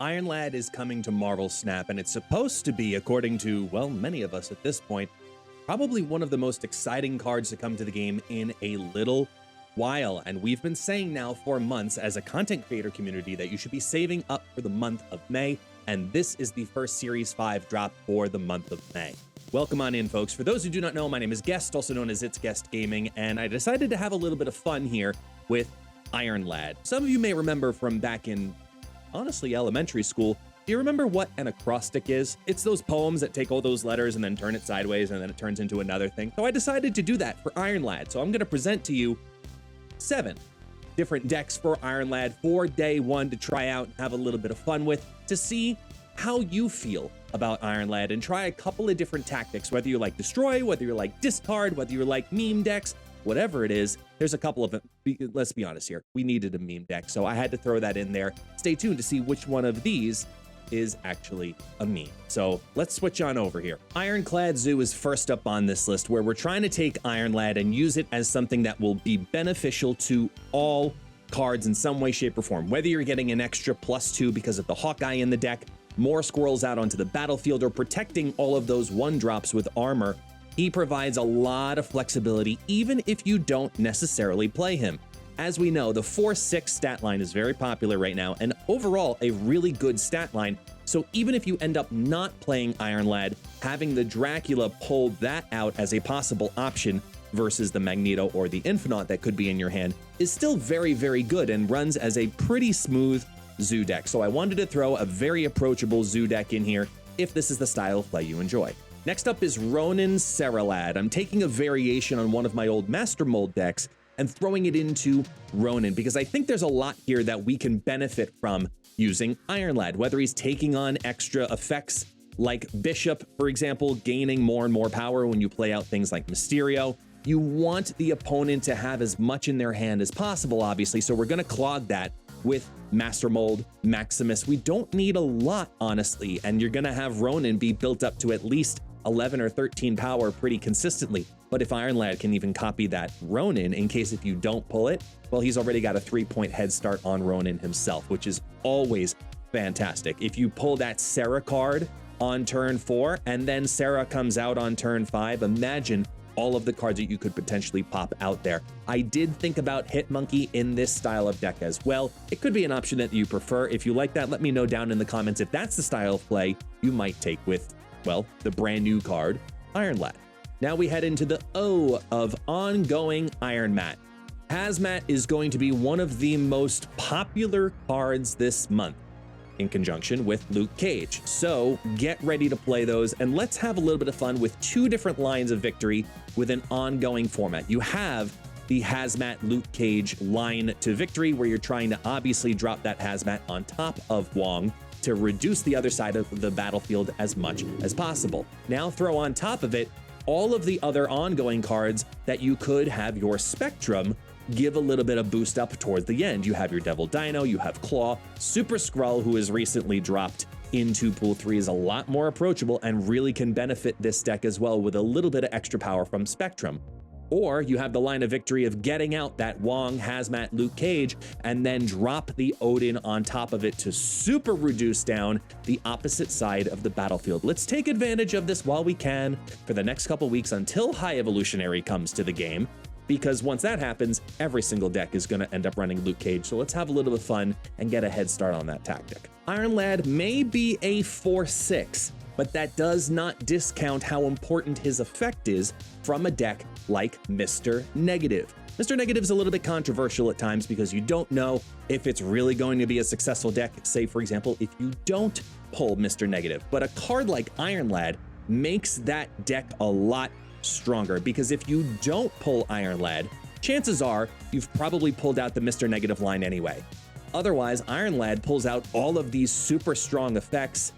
Iron Lad is coming to Marvel Snap, and it's supposed to be, according to, well, many of us at this point, probably one of the most exciting cards to come to the game in a little while. And we've been saying now for months as a content creator community that you should be saving up for the month of May, and this is the first Series 5 drop for the month of May. Welcome on in, folks. For those who do not know, my name is Guest, also known as ItsGuestGaming, and I decided to have a little bit of fun here with Iron Lad. Some of you may remember from back in, honestly, elementary school. Do you remember what an acrostic is? It's those poems that take all those letters and then turn it sideways and then it turns into another thing. So I decided to do that for Iron Lad. So I'm going to present to you 7 different decks for Iron Lad for day 1 to try out and have a little bit of fun with, to see how you feel about Iron Lad and try a couple of different tactics, whether you like destroy, whether you like discard, whether you like meme decks, whatever it is. There's a couple of them. Let's be honest here. We needed a meme deck, so I had to throw that in there. Stay tuned to see which one of these is actually a meme. So let's switch on over here. Ironclad Zoo is first up on this list, where we're trying to take Iron Lad and use it as something that will be beneficial to all cards in some way, shape, or form. Whether you're getting an extra +2 because of the Hawkeye in the deck, more squirrels out onto the battlefield, or protecting all of those 1-drops with armor, he provides a lot of flexibility even if you don't necessarily play him. As we know, the 4/6 stat line is very popular right now, and overall a really good stat line. So even if you end up not playing Iron Lad, having the Dracula pull that out as a possible option versus the Magneto or the Infinite that could be in your hand is still very, very good and runs as a pretty smooth Zoo deck. So I wanted to throw a very approachable Zoo deck in here if this is the style of play you enjoy. Next up is Ronin Cerelad. I'm taking a variation on one of my old Master Mold decks and throwing it into Ronin because I think there's a lot here that we can benefit from using Iron Lad, whether he's taking on extra effects like Bishop, for example, gaining more and more power when you play out things like Mysterio. You want the opponent to have as much in their hand as possible, obviously, so we're going to clog that with Master Mold, Maximus. We don't need a lot, honestly, and you're going to have Ronin be built up to at least 11 or 13 power pretty consistently. But if Iron Lad can even copy that Ronin, in case if you don't pull it, well, he's already got a 3-point head start on Ronin himself, which is always fantastic. If you pull that Sarah card on turn 4 and then Sarah comes out on turn 5, imagine all of the cards that you could potentially pop out there. I did think about Hitmonkey in this style of deck as well. It could be an option that you prefer. If you like that, let me know down in the comments if that's the style of play you might take with, well, the brand new card, Iron Lad. Now we head into the O of ongoing Iron Mat. Hazmat is going to be one of the most popular cards this month, in conjunction with Luke Cage. So get ready to play those, and let's have a little bit of fun with 2 different lines of victory with an ongoing format. You have the Hazmat Luke Cage line to victory, where you're trying to obviously drop that Hazmat on top of Wong to reduce the other side of the battlefield as much as possible. Now throw on top of it all of the other ongoing cards that you could have your Spectrum give a little bit of boost up towards the end. You have your Devil Dino, you have Claw, Super Skrull, who has recently dropped into Pool 3, is a lot more approachable and really can benefit this deck as well with a little bit of extra power from Spectrum. Or you have the line of victory of getting out that Wong, Hazmat, Luke Cage, and then drop the Odin on top of it to super reduce down the opposite side of the battlefield. Let's take advantage of this while we can for the next couple weeks until High Evolutionary comes to the game, because once that happens, every single deck is going to end up running Luke Cage. So let's have a little bit of fun and get a head start on that tactic. Iron Lad may be a 4/6, but that does not discount how important his effect is from a deck like Mr. Negative. Mr. Negative is a little bit controversial at times because you don't know if it's really going to be a successful deck, say, for example, if you don't pull Mr. Negative. But a card like Iron Lad makes that deck a lot stronger, because if you don't pull Iron Lad, chances are you've probably pulled out the Mr. Negative line anyway. Otherwise, Iron Lad pulls out all of these super strong effects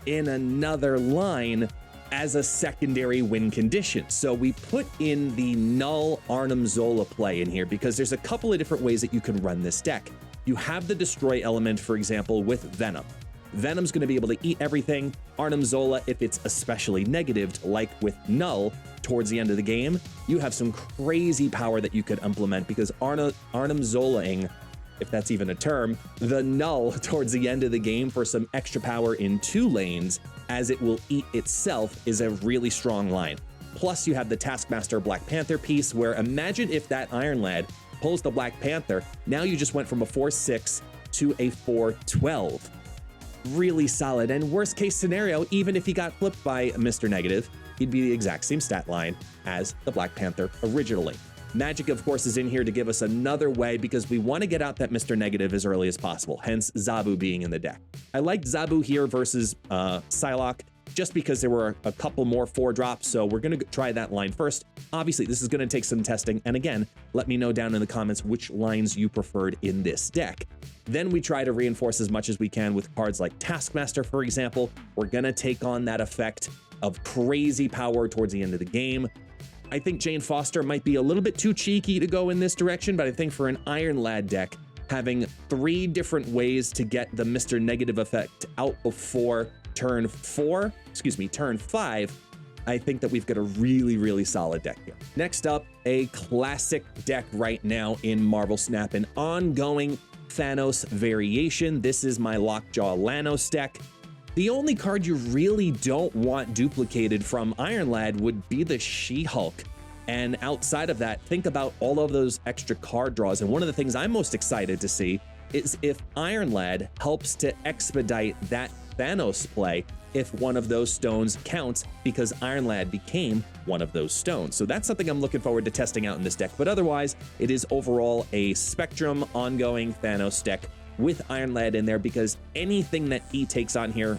in another line as a secondary win condition. So we put in the null Arnim Zola play in here because there's a couple of different ways that you can run this deck. You have the destroy element, for example, with Venom. Venom's going to be able to eat everything. Arnim Zola, if it's especially negatived, like with Null, towards the end of the game, you have some crazy power that you could implement, because Arnim Zolaing if that's even a term, the null towards the end of the game for some extra power in 2 lanes, as it will eat itself, is a really strong line. Plus, you have the Taskmaster Black Panther piece, where imagine if that Iron Lad pulls the Black Panther, now you just went from a 4-6 to a 4-12. Really solid, and worst case scenario, even if he got flipped by Mr. Negative, he'd be the exact same stat line as the Black Panther originally. Magic, of course, is in here to give us another way because we want to get out that Mr. Negative as early as possible, hence Zabu being in the deck. I liked Zabu here versus Psylocke just because there were a couple more 4-drops, so we're going to try that line first. Obviously, this is going to take some testing, and again, let me know down in the comments which lines you preferred in this deck. Then we try to reinforce as much as we can with cards like Taskmaster, for example. We're going to take on that effect of crazy power towards the end of the game. I think Jane Foster might be a little bit too cheeky to go in this direction, but I think for an Iron Lad deck, having 3 different ways to get the Mr. Negative effect out before turn 5, I think that we've got a really, really solid deck here. Next up, a classic deck right now in Marvel Snap, an ongoing Thanos variation. This is my Lockjaw Lanos deck. The only card you really don't want duplicated from Iron Lad would be the She-Hulk. And outside of that, think about all of those extra card draws. And one of the things I'm most excited to see is if Iron Lad helps to expedite that Thanos play if one of those stones counts, because Iron Lad became one of those stones. So that's something I'm looking forward to testing out in this deck. But otherwise, it is overall a Spectrum ongoing Thanos deck with Iron Lad in there, because anything that he takes on here,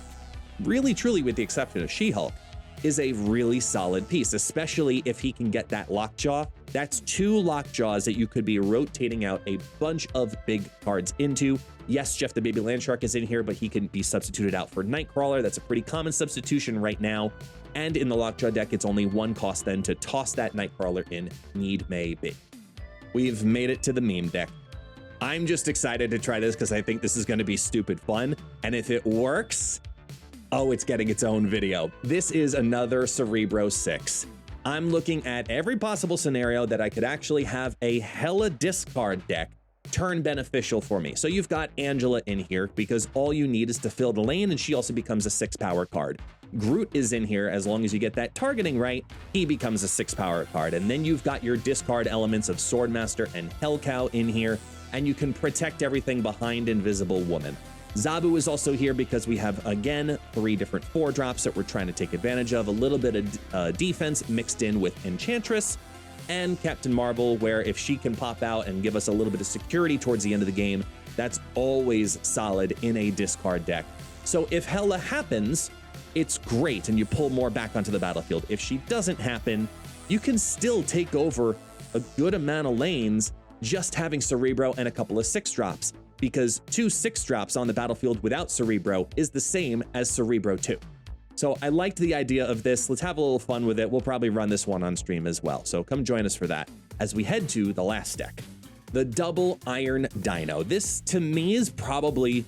really truly with the exception of She-Hulk, is a really solid piece, especially if he can get that Lockjaw. That's 2 Lockjaws that you could be rotating out a bunch of big cards into. Yes, Jeff the Baby Landshark is in here, but he can be substituted out for Nightcrawler. That's a pretty common substitution right now. And in the Lockjaw deck, it's only 1 cost then to toss that Nightcrawler in, need may be. We've made it to the meme deck. I'm just excited to try this because I think this is going to be stupid fun. And if it works, oh, it's getting its own video. This is another CEREBRO 6. I'm looking at every possible scenario that I could actually have a hella discard deck turn beneficial for me. So you've got Angela in here because all you need is to fill the lane, and she also becomes a 6-power card. Groot is in here as long as you get that targeting right, he becomes a 6-power card. And then you've got your discard elements of Swordmaster and Hellcow in here, and you can protect everything behind Invisible Woman. Zabu is also here because we have, again, 3 different 4-drops that we're trying to take advantage of, a little bit of defense mixed in with Enchantress, and Captain Marvel, where if she can pop out and give us a little bit of security towards the end of the game, that's always solid in a discard deck. So if Hela happens, it's great, and you pull more back onto the battlefield. If she doesn't happen, you can still take over a good amount of lanes just having CEREBRO and a couple of 6-drops, because 2 6-drops on the battlefield without CEREBRO is the same as CEREBRO 2. So I liked the idea of this. Let's have a little fun with it. We'll probably run this one on stream as well. So come join us for that as we head to the last deck, the Double Iron Dino. This to me is probably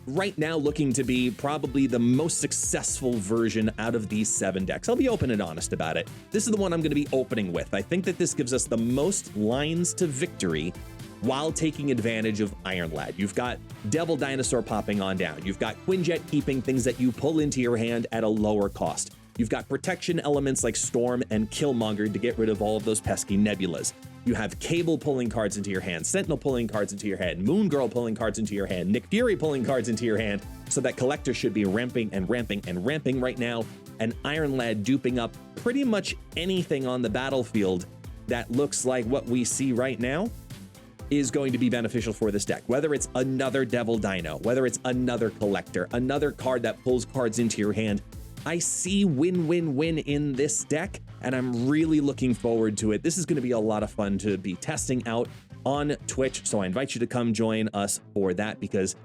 right now looking to be probably the most successful version out of these 7 decks. I'll be open and honest about it. This is the one I'm going to be opening with. I think that this gives us the most lines to victory while taking advantage of Iron Lad. You've got Devil Dinosaur popping on down. You've got Quinjet keeping things that you pull into your hand at a lower cost. You've got protection elements like Storm and Killmonger to get rid of all of those pesky nebulas. You have Cable pulling cards into your hand, Sentinel pulling cards into your hand, Moon Girl pulling cards into your hand, Nick Fury pulling cards into your hand, so that Collector should be ramping and ramping and ramping right now, and Iron Lad duping up pretty much anything on the battlefield that looks like what we see right now is going to be beneficial for this deck. Whether it's another Devil Dino, whether it's another Collector, another card that pulls cards into your hand, I see win-win-win in this deck, and I'm really looking forward to it. This is going to be a lot of fun to be testing out on Twitch, so I invite you to come join us for that, because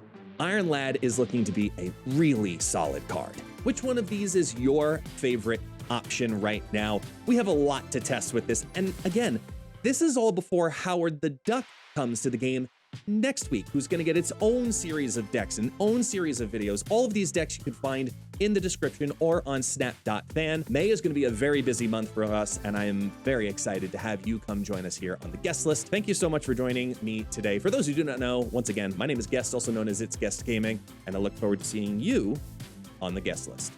Iron Lad is looking to be a really solid card. Which one of these is your favorite option right now? We have a lot to test with this, and again, this is all before Howard the Duck comes to the game, next week, who's going to get its own series of decks and own series of videos. All of these decks you can find in the description or on snap.fan. May is going to be a very busy month for us, and I am very excited to have you come join us here on the guest list. Thank you so much for joining me today. For those who do not know, once again, my name is Guest, also known as ItsGuestGaming, and I look forward to seeing you on the guest list.